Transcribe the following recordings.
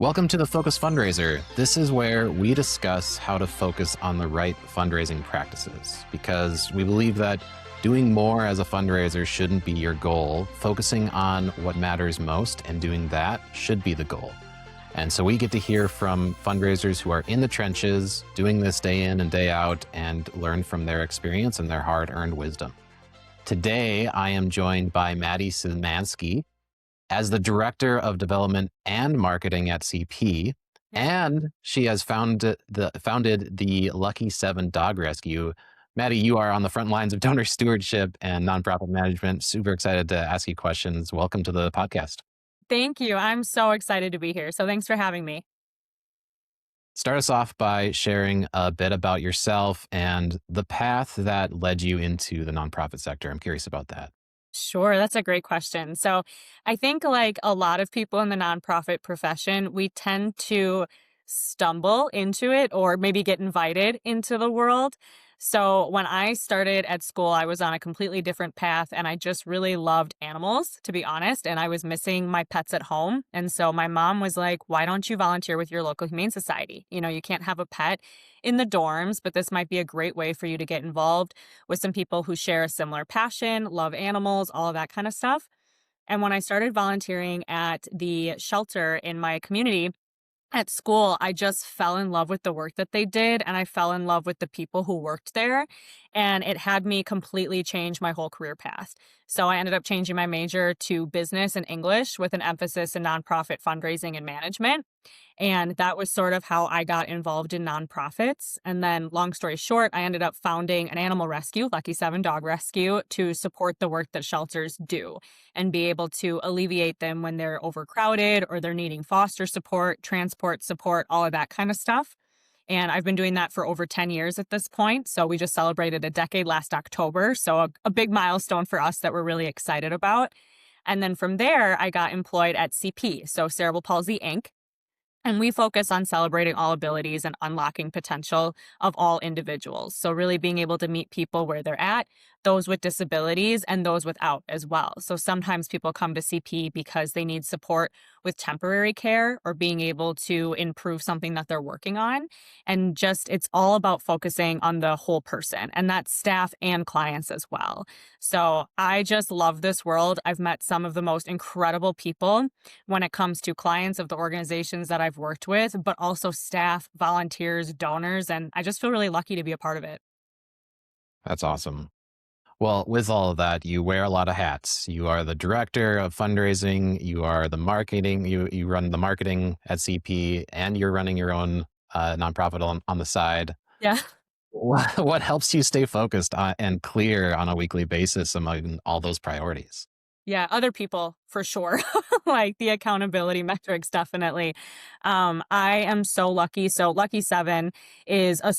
Welcome to the Focused Fundraiser. This is where we discuss how to focus on the right fundraising practices because we believe that doing more as a fundraiser shouldn't be your goal. Focusing on what matters most and doing that should be the goal. And so we get to hear from fundraisers who are in the trenches, doing this day in and day out, and learn from their experience and their hard-earned wisdom. Today, I am joined by Maddy Szymanski, as the Director of Development and Marketing at CP, and she has founded the Lucky 7 Dog Rescue. Maddie, you are on the front lines of donor stewardship and nonprofit management. Super excited to ask you questions. Welcome to the podcast. Thank you. I'm so excited to be here. So thanks for having me. Start us off by sharing a bit about yourself and the path that led you into the nonprofit sector. I'm curious about that. Sure, that's a great question. So I think like a lot of people in the nonprofit profession, we tend to stumble into it or maybe get invited into the world. So when I started at school, I was on a completely different path and I just really loved animals, to be honest. And I was missing my pets at home. And so my mom was like, why don't you volunteer with your local humane society? You know, you can't have a pet in the dorms, but this might be a great way for you to get involved with some people who share a similar passion, love animals, all of that kind of stuff. And when I started volunteering at the shelter in my community, at school, I just fell in love with the work that they did, and I fell in love with the people who worked there, and it had me completely change my whole career path. So I ended up changing my major to business and English with an emphasis in nonprofit fundraising and management. And that was sort of how I got involved in nonprofits. And then, long story short, I ended up founding an animal rescue, Lucky 7 Dog Rescue, to support the work that shelters do and be able to alleviate them when they're overcrowded or they're needing foster support, transport support, all of that kind of stuff. And I've been doing that for over 10 years at this point. So we just celebrated a decade last October. So a big milestone for us that we're really excited about. And then from there, I got employed at CP, so Cerebral Palsy Inc. And we focus on celebrating all abilities and unlocking potential of all individuals. So really being able to meet people where they're at, those with disabilities and those without as well. So sometimes people come to CP because they need support with temporary care or being able to improve something that they're working on. And just it's all about focusing on the whole person, and that's staff and clients as well. So I just love this world. I've met some of the most incredible people when it comes to clients of the organizations that I've worked with, but also staff, volunteers, donors, and I just feel really lucky to be a part of it. That's awesome. Well, with all of that, you wear a lot of hats. You are the director of fundraising, you are the marketing, you run the marketing at CP, and you're running your own nonprofit on the side. Yeah. What helps you stay focused and clear on a weekly basis among all those priorities? Yeah, other people for sure. Like the accountability metrics, definitely. I am so lucky. So Lucky 7 is a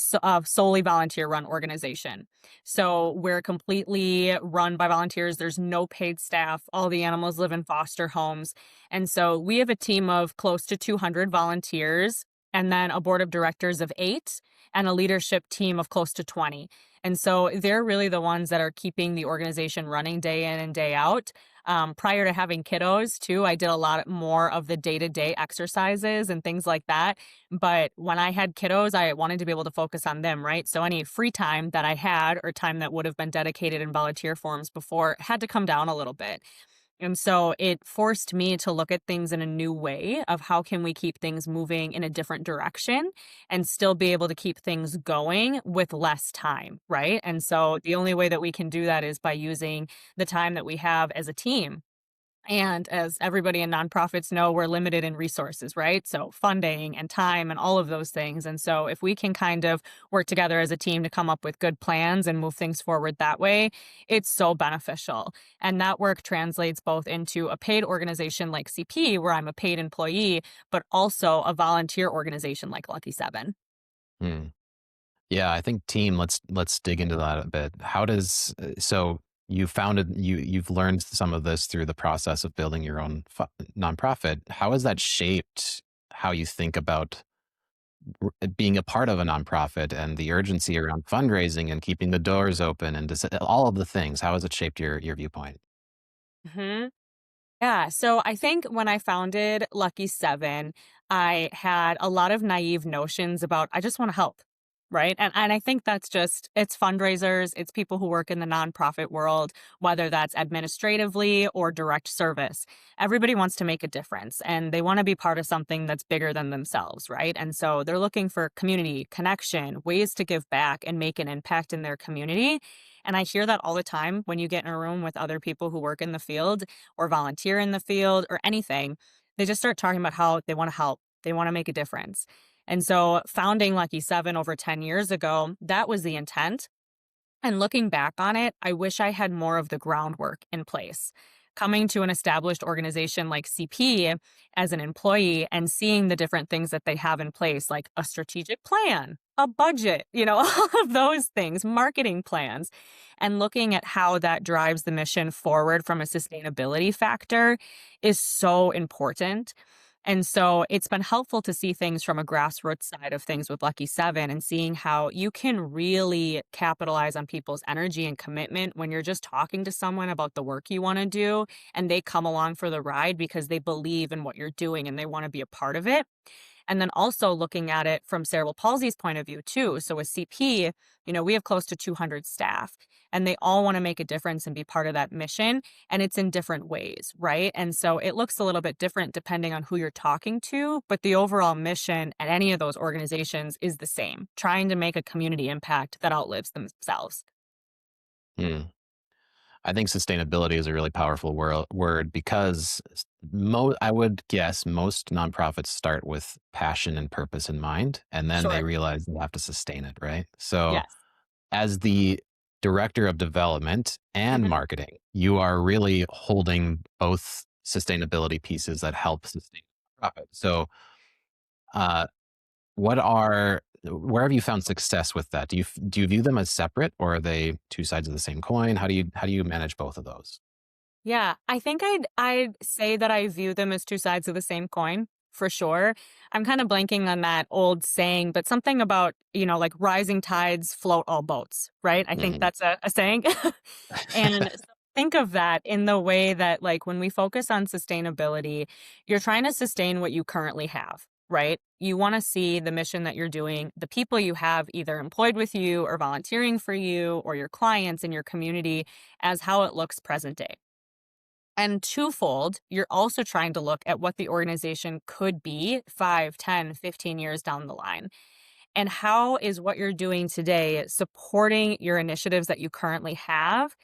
solely volunteer run organization. So we're completely run by volunteers. There's no paid staff. All the animals live in foster homes. And so we have a team of close to 200 volunteers and then a board of directors of 8 and a leadership team of close to 20. And so they're really the ones that are keeping the organization running day in and day out. Prior to having kiddos, too, I did a lot more of the day-to-day exercises and things like that. But when I had kiddos, I wanted to be able to focus on them, right? So any free time that I had or time that would have been dedicated in volunteer forms before had to come down a little bit. And so it forced me to look at things in a new way of how can we keep things moving in a different direction and still be able to keep things going with less time, right? And so the only way that we can do that is by using the time that we have as a team. And as everybody in nonprofits know, we're limited in resources, right? So funding and time and all of those things. And so if we can kind of work together as a team to come up with good plans and move things forward that way, it's so beneficial. And that work translates both into a paid organization like CP, where I'm a paid employee, but also a volunteer organization like Lucky 7. Hmm. Yeah, I think team. Let's dig into that a bit. How does so you've learned some of this through the process of building your own nonprofit. How has that shaped how you think about being a part of a nonprofit and the urgency around fundraising and keeping the doors open and all of the things? How has it shaped your viewpoint? Yeah, so I think when I founded Lucky 7, I had a lot of naive notions about, I just want to help. Right. And I think that's just, it's fundraisers, it's people who work in the nonprofit world, whether that's administratively or direct service. Everybody wants to make a difference and they want to be part of something that's bigger than themselves. Right. And so they're looking for community connection, ways to give back and make an impact in their community. And I hear that all the time when you get in a room with other people who work in the field or volunteer in the field or anything. They just start talking about how they want to help, they want to make a difference. And so founding Lucky 7 over 10 years ago, that was the intent. And looking back on it, I wish I had more of the groundwork in place. Coming to an established organization like CP as an employee and seeing the different things that they have in place, like a strategic plan, a budget, all of those things, marketing plans, and looking at how that drives the mission forward from a sustainability factor is so important. And so it's been helpful to see things from a grassroots side of things with Lucky 7 and seeing how you can really capitalize on people's energy and commitment when you're just talking to someone about the work you want to do and they come along for the ride because they believe in what you're doing and they want to be a part of it. And then also looking at it from cerebral palsy's point of view too. So with CP, we have close to 200 staff and they all want to make a difference and be part of that mission. And it's in different ways, right? And so it looks a little bit different depending on who you're talking to, but the overall mission at any of those organizations is the same, trying to make a community impact that outlives themselves. Hmm. I think sustainability is a really powerful word because I would guess most nonprofits start with passion and purpose in mind, and then they Sure. realize they have to sustain it, right? So, Yes. as the director of development and Mhm. marketing, you are really holding both sustainability pieces that help sustain profit. So, uh, where have you found success with that? Do you view them as separate, or are they two sides of the same coin? How do you manage both of those? Yeah, I think I'd say that I view them as two sides of the same coin for sure. I'm kind of blanking on that old saying, but something about, like rising tides float all boats, right? I think Mhm. that's a saying. And so think of that in the way that, like, when we focus on sustainability, you're trying to sustain what you currently have, right? You want to see the mission that you're doing, the people you have either employed with you or volunteering for you or your clients in your community as how it looks present day. And twofold, you're also trying to look at what the organization could be 5, 10, 15 years down the line. And how is what you're doing today supporting your initiatives that you currently have,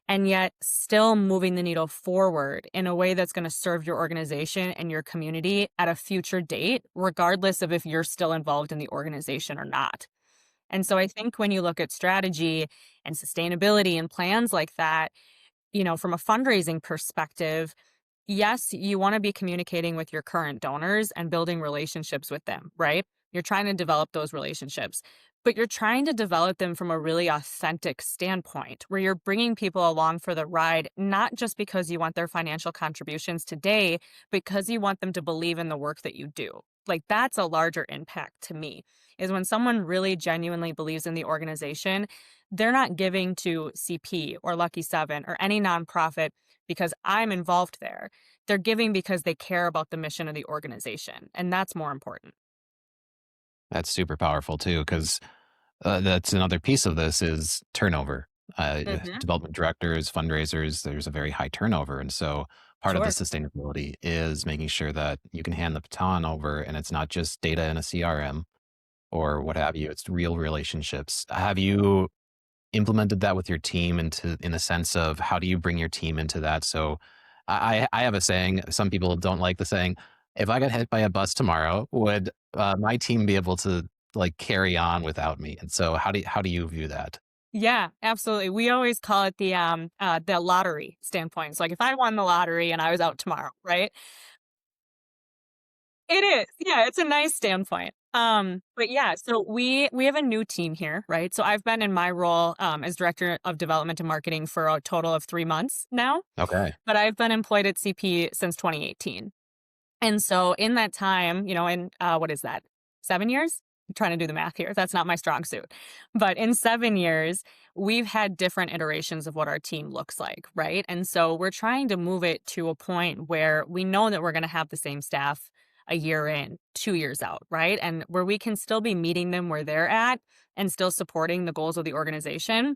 and yet still moving the needle forward in a way that's going to serve your organization and your community at a future date, regardless of if you're still involved in the organization or not. And so I think when you look at strategy and sustainability and plans like that, from a fundraising perspective, yes, you want to be communicating with your current donors and building relationships with them, right? You're trying to develop those relationships, but you're trying to develop them from a really authentic standpoint where you're bringing people along for the ride, not just because you want their financial contributions today, because you want them to believe in the work that you do. Like, that's a larger impact to me, is when someone really genuinely believes in the organization, they're not giving to CP or Lucky 7 or any nonprofit because I'm involved there. They're giving because they care about the mission of the organization, and that's more important. That's super powerful too, because that's another piece of this is turnover. Mhm. Development directors, fundraisers, there's a very high turnover, and so part of the Sure. sustainability is making sure that you can hand the baton over, and it's not just data in a CRM or what have you. It's real relationships. Have you implemented that with your team in the sense of how do you bring your team into that? So I have a saying, some people don't like the saying, if I got hit by a bus tomorrow, would my team be able to like carry on without me? And so how do you view that? Yeah, absolutely. We always call it the lottery standpoint. So, like, if I won the lottery and I was out tomorrow, right? It is. Yeah, it's a nice standpoint. But yeah, so we have a new team here, right? So I've been in my role as director of development and marketing for a total of 3 months now, Okay. but I've been employed at CP since 2018. And so in that time, in what is that, 7 years? I'm trying to do the math here. That's not my strong suit. But in 7 years, we've had different iterations of what our team looks like, right? And so we're trying to move it to a point where we know that we're going to have the same staff a year in, 2 years out, right? And where we can still be meeting them where they're at and still supporting the goals of the organization.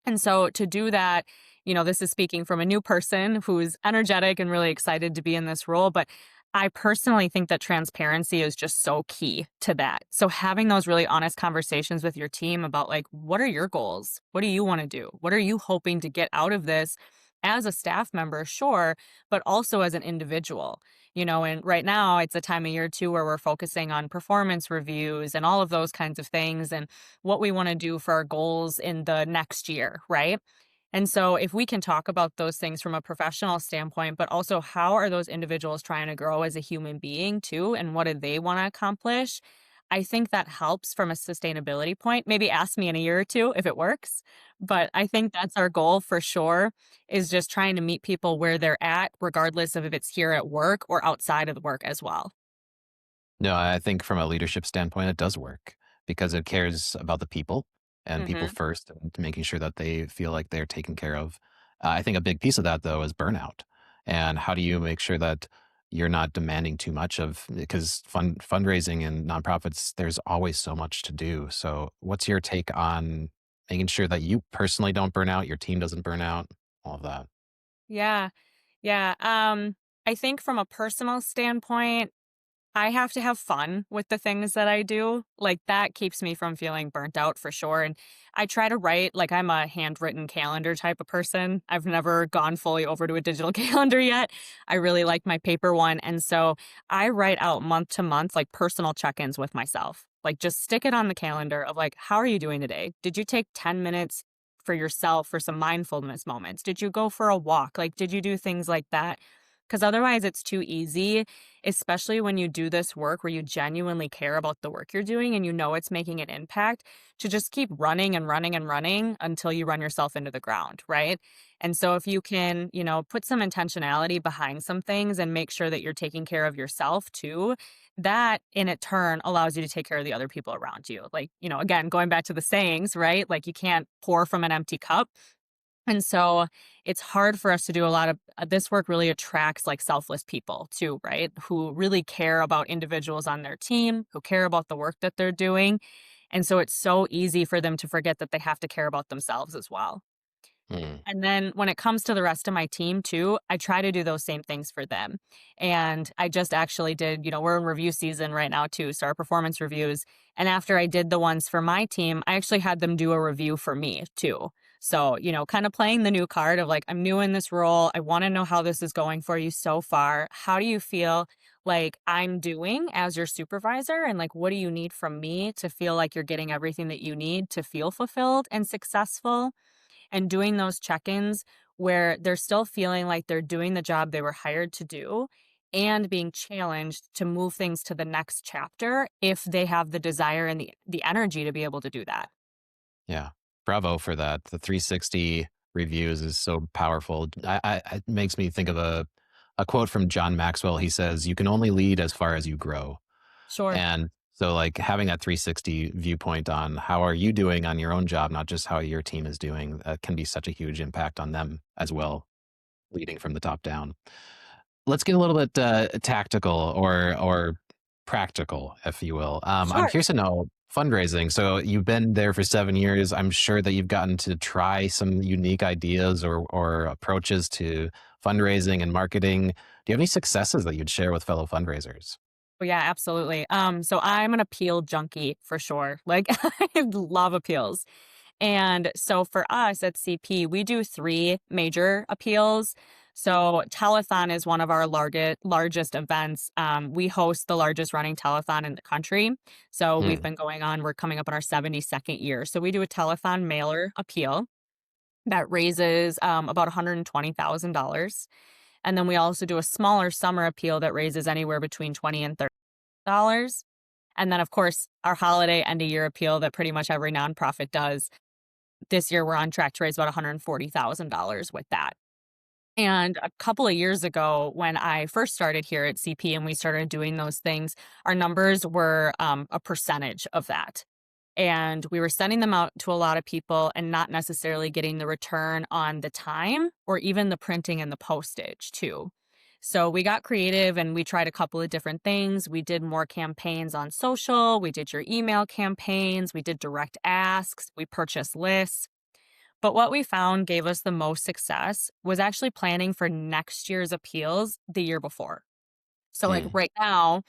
And so to do that, this is speaking from a new person who's energetic and really excited to be in this role. But I personally think that transparency is just so key to that. So having those really honest conversations with your team about like, what are your goals? What do you want to do? What are you hoping to get out of this as a staff member? Sure, but also as an individual. And right now it's a time of year too where we're focusing on performance reviews and all of those kinds of things and what we want to do for our goals in the next year, right? And so if we can talk about those things from a professional standpoint, but also how are those individuals trying to grow as a human being too, and what do they want to accomplish? I think that helps from a sustainability point. Maybe ask me in a year or two if it works, but I think that's our goal for sure, is just trying to meet people where they're at, regardless of if it's here at work or outside of the work as well. No, I think from a leadership standpoint, it does work because it cares about the people and people Hmm. first and making sure that they feel like they're taken care of. I think a big piece of that, though, is burnout. And how do you make sure that you're not demanding too much of because fundraising and nonprofits, there's always so much to do. So, what's your take on making sure that you personally don't burn out, your team doesn't burn out, all of that? Yeah. Yeah. I think from a personal standpoint, I have to have fun with the things that I do. Like, that keeps me from feeling burnt out for sure, and I try to write like, I'm a handwritten calendar type of person. I've never gone fully over to a digital calendar yet. I really like my paper one, and so I write out month to month, like, personal check-ins with myself. Like, just stick it on the calendar of, like, "How are you doing today? Did you take 10 minutes for yourself for some mindfulness moments? Did you go for a walk? Like, did you do things like that?" Because otherwise it's too easy, especially when you do this work where you genuinely care about the work you're doing and you know it's making an impact, to just keep running and running and running until you run yourself into the ground, right? And so if you can, put some intentionality behind some things and make sure that you're taking care of yourself too, that in a turn allows you to take care of the other people around you. Like, again, going back to the sayings, right? Like, you can't pour from an empty cup. And so it's hard for us to do a lot of this work. Really attracts like selfless people too, right? Who really care about individuals on their team, who care about the work that they're doing. And so it's so easy for them to forget that they have to care about themselves as well. Hmm. And then when it comes to the rest of my team too, I try to do those same things for them. And I just actually did, we're in review season right now too, so our performance reviews. And after I did the ones for my team, I actually had them do a review for me too. So, kind of playing the new card of like, I'm new in this role. I want to know how this is going for you so far. How do you feel like I'm doing as your supervisor? And like, what do you need from me to feel like you're getting everything that you need to feel fulfilled and successful? And doing those check-ins where they're still feeling like they're doing the job they were hired to do and being challenged to move things to the next chapter if they have the desire and the energy to be able to do that. Yeah. Bravo for that. The 360 reviews is so powerful. It makes me think of a quote from John Maxwell. He says, "You can only lead as far as you grow." Sure. And so, like, having that 360 viewpoint on how are you doing on your own job, not just how your team is doing, can be such a huge impact on them as well, leading from the top down. Let's get a little bit tactical or practical, if you will. I'm Sure. curious to know fundraising. So you've been there for 7 years. I'm sure that you've gotten to try some unique ideas or approaches to fundraising and marketing. Do you have any successes that you'd share with fellow fundraisers? Oh, yeah, absolutely. So I'm an appeal junkie for sure. Like, I love appeals. And so for us at CP, we do three major appeals. So telethon is one of our largest events. We host the largest running telethon in the country. So we've Hmm. been going on, we're coming up on our 72nd year. So we do a telethon mailer appeal that raises about $120,000. And then we also do a smaller summer appeal that raises anywhere between 20 and $30. And then, of course, our holiday end of year appeal that pretty much every nonprofit does. This year, we're on track to raise about $140,000 with that. And a couple of years ago, when I first started here at CP and we started doing those things, our numbers were a percentage of that. And we were sending them out to a lot of people and not necessarily getting the return on the time or even the printing and the postage, too. So we got creative and we tried a couple of different things. We did more campaigns on social, we did your email campaigns, we did direct asks, we purchased lists. But what we found gave us the most success was actually planning for next year's appeals the year before. So, like Mm. right now,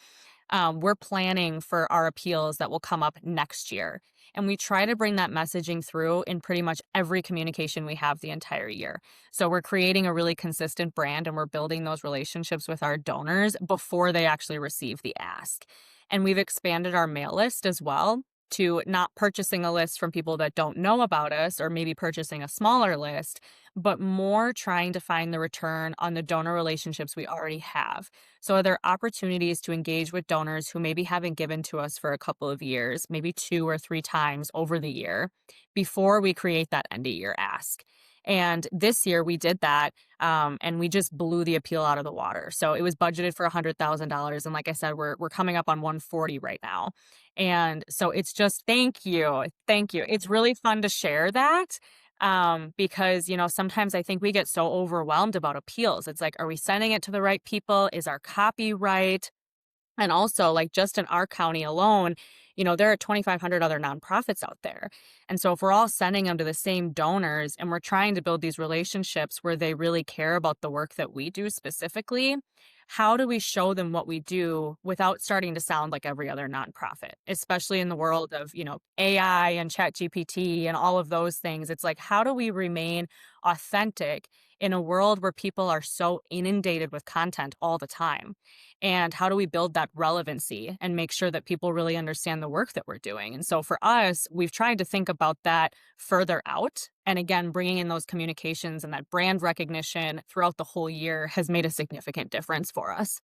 we're planning for our appeals that will come up next year. And we try to bring that messaging through in pretty much every communication we have the entire year. So we're creating a really consistent brand and we're building those relationships with our donors before they actually receive the ask. And we've expanded our mail list as well to not purchasing a list from people that don't know about us or maybe purchasing a smaller list, but more trying to find the return on the donor relationships we already have. So, are there opportunities to engage with donors who maybe haven't given to us for a couple of years, maybe 2 or 3 times over the year, before we create that end of year ask? And this year we did that, and we just blew the appeal out of the water. So it was budgeted for $100,000, and like I said, we're coming up on 140 right now. And so it's just thank you, thank you. It's really fun to share that, because sometimes I think we get so overwhelmed about appeals. It's like, are we sending it to the right people? Is our copy right? And also, like, just in our county alone, there are 2,500 other nonprofits out there. And so, if we're all sending them to the same donors and we're trying to build these relationships where they really care about the work that we do specifically, how do we show them what we do without starting to sound like every other nonprofit, especially in the world of, AI and chat GPT and all of those things? It's like, how do we remain authentic in a world where people are so inundated with content all the time? And how do we build that relevancy and make sure that people really understand the work that we're doing? And so for us, we've tried to think about that further out. And again, bringing in those communications and that brand recognition throughout the whole year has made a significant difference for us.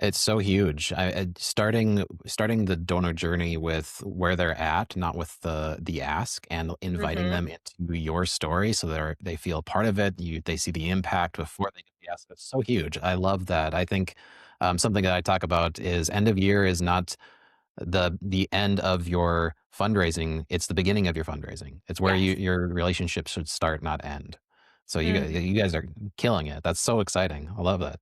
It's so huge. Starting the donor journey with where they're at, not with the ask, and inviting Hmm. them into your story so they feel part of it. They see the impact before they get the ask. It's so huge. I love that. I think something that I talk about is end of year is not the end of your fundraising. It's the beginning of your fundraising. It's where Yes. your relationship should start, not end. So Mhm. you guys are killing it. That's so exciting. I love that.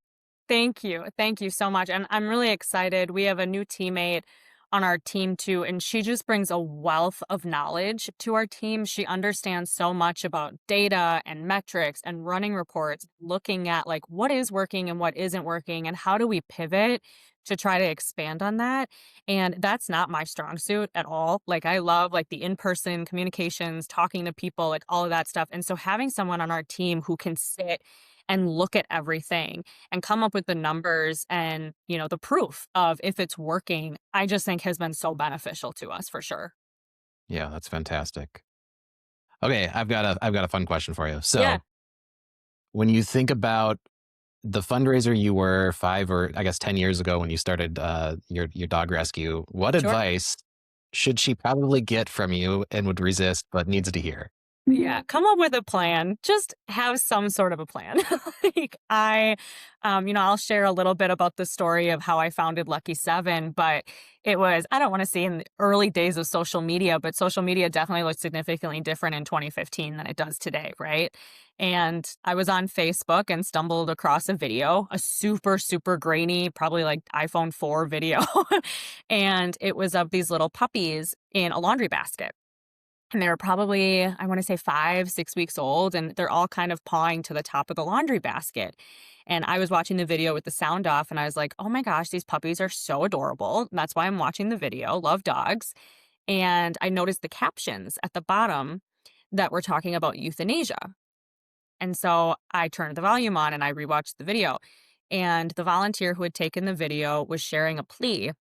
Thank you. Thank you so much. And I'm really excited. We have a new teammate on our team too, and she just brings a wealth of knowledge to our team. She understands so much about data and metrics and running reports, looking at like what is working and what isn't working, and how do we pivot to try to expand on that. And that's not my strong suit at all. Like I love like the in-person communications, talking to people, like all of that stuff. And so having someone on our team who can sit and look at everything and come up with the numbers and, the proof of if it's working, I just think has been so beneficial to us for sure. Yeah, that's fantastic. Okay, I've got a fun question for you. Yeah, So, when you think about the fundraiser you were 5 or I guess 10 years ago when you started your dog rescue, what sure. advice should she probably get from you and would resist but needs to hear? Yeah, come up with a plan. Just have some sort of a plan. Like I'll share a little bit about the story of how I founded Lucky Seven, but it was, I don't want to say in the early days of social media, but social media definitely looked significantly different in 2015 than it does today, right? And I was on Facebook and stumbled across a video, a super, super grainy, probably like iPhone 4 video. And it was of these little puppies in a laundry basket. And they're probably, I want to say 5, 6 weeks old, and they're all kind of pawing to the top of the laundry basket. And I was watching the video with the sound off, and I was like, oh my gosh, these puppies are so adorable. That's why I'm watching the video. Love dogs. And I noticed the captions at the bottom that were talking about euthanasia. And so I turned the volume on and I rewatched the video. And the volunteer who had taken the video was sharing a plea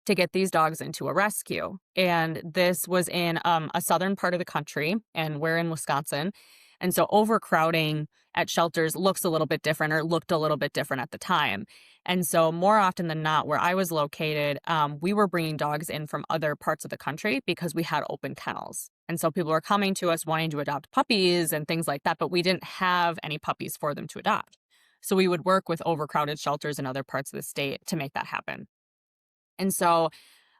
to get these dogs into a rescue. And this was in a southern part of the country, and we're in Wisconsin. And so overcrowding at shelters looks a little bit different or looked a little bit different at the time. And so, more often than not, where I was located, we were bringing dogs in from other parts of the country because we had open kennels. And so, people were coming to us wanting to adopt puppies and things like that, but we didn't have any puppies for them to adopt. So, we would work with overcrowded shelters in other parts of the state to make that happen. And so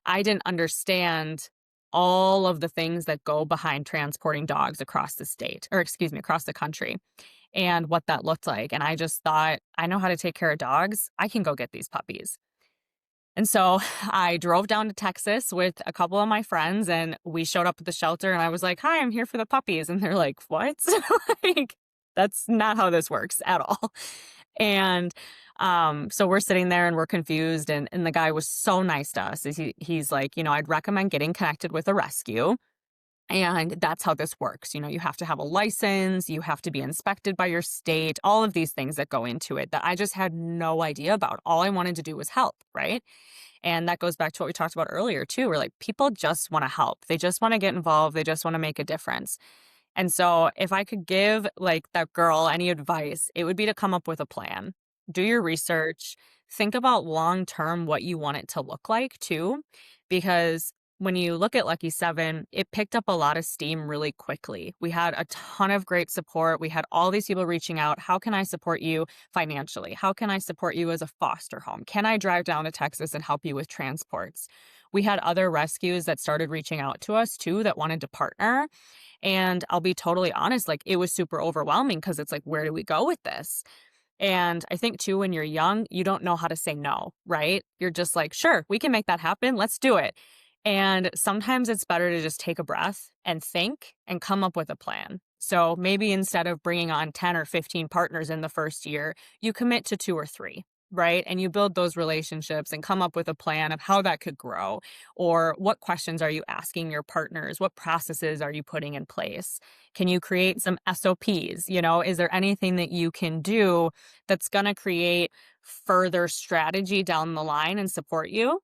I didn't understand all of the things that go behind transporting dogs across the state, or excuse me, across the country, and what that looked like. And I just thought, I know how to take care of dogs. I can go get these puppies. And so I drove down to Texas with a couple of my friends and we showed up at the shelter and I was like, "Hi, I'm here for the puppies." And they're like, "What?" Like, that's not how this works at all. And so we're sitting there and we're confused. And the guy was so nice to us. He's like, "I'd recommend getting connected with a rescue. And that's how this works. You have to have a license, you have to be inspected by your state, all of these things that go into it that I just had no idea about. All I wanted to do was help, right?" And that goes back to what we talked about earlier, too. Where like people just want to help, they just want to get involved, they just want to make a difference. And so, if I could give like that girl any advice, it would be to come up with a plan. Do your research, think about long term what you want it to look like too. Because when you look at Lucky 7, it picked up a lot of steam really quickly. We had a ton of great support. We had all these people reaching out. How can I support you financially? How can I support you as a foster home? Can I drive down to Texas and help you with transports? We had other rescues that started reaching out to us too that wanted to partner. And I'll be totally honest, like it was super overwhelming because it's like, where do we go with this? And I think too, when you're young, you don't know how to say no, right? You're just like, sure, we can make that happen. Let's do it. And sometimes it's better to just take a breath and think and come up with a plan. So maybe instead of bringing on 10 or 15 partners in the first year, you commit to 2 or 3, right? And you build those relationships and come up with a plan of how that could grow, or what questions are you asking your partners? What processes are you putting in place? Can you create some SOPs? Is there anything that you can do that's going to create further strategy down the line and support you?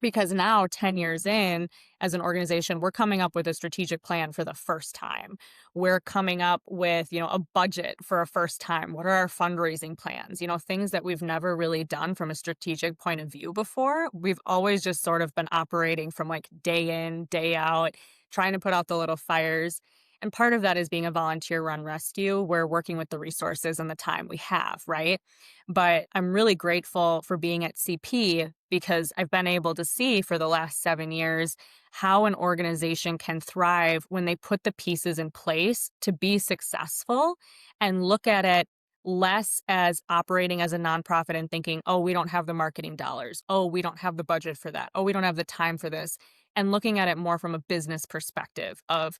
Because now, 10 years in, as an organization, we're coming up with a strategic plan for the first time. We're coming up with, a budget for a first time. What are our fundraising plans? Things that we've never really done from a strategic point of view before. We've always just sort of been operating from like day in, day out, trying to put out the little fires. And part of that is being a volunteer run rescue. We're working with the resources and the time we have, right? But I'm really grateful for being at CP because I've been able to see for the last 7 years how an organization can thrive when they put the pieces in place to be successful and look at it less as operating as a nonprofit and thinking, oh, we don't have the marketing dollars. Oh, we don't have the budget for that. Oh, we don't have the time for this. And looking at it more from a business perspective of,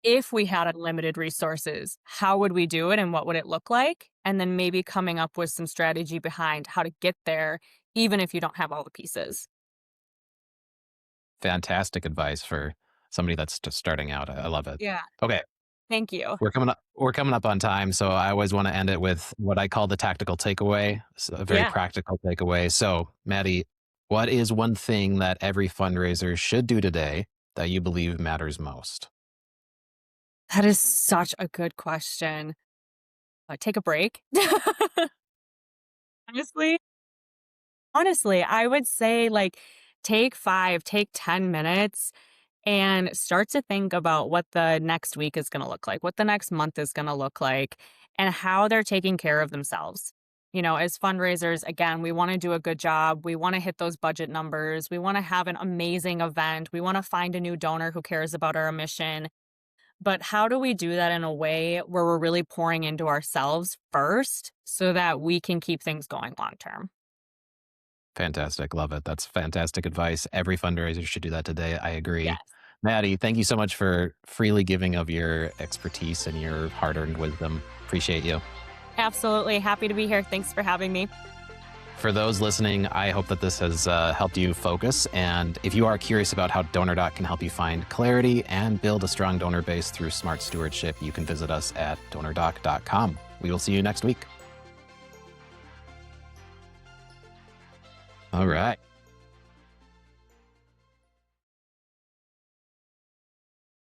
if we had unlimited resources, how would we do it and what would it look like? And then maybe coming up with some strategy behind how to get there, even if you don't have all the pieces. Fantastic advice for somebody that's just starting out. I love it. Yeah. Okay, Thank you. we're coming up on time, so I always want to end it with what I call the tactical takeaway, a very Yeah. practical takeaway. So, Maddie, what is one thing that every fundraiser should do today that you believe matters most? That is such a good question. Take a break. Honestly, honestly, I would say like take 5, take 10 minutes and start to think about what the next week is going to look like, what the next month is going to look like, and how they're taking care of themselves. As fundraisers, again, we want to do a good job. We want to hit those budget numbers. We want to have an amazing event. We want to find a new donor who cares about our mission. But how do we do that in a way where we're really pouring into ourselves first so that we can keep things going long term? Fantastic. Love it. That's fantastic advice. Every fundraiser should do that today. I agree. Yes. Maddie, thank you so much for freely giving of your expertise and your hard earned wisdom. Appreciate you. Absolutely. Happy to be here. Thanks for having me. For those listening, I hope that this has helped you focus. And if you are curious about how DonorDoc can help you find clarity and build a strong donor base through smart stewardship, you can visit us at donordoc.com. We will see you next week. All right.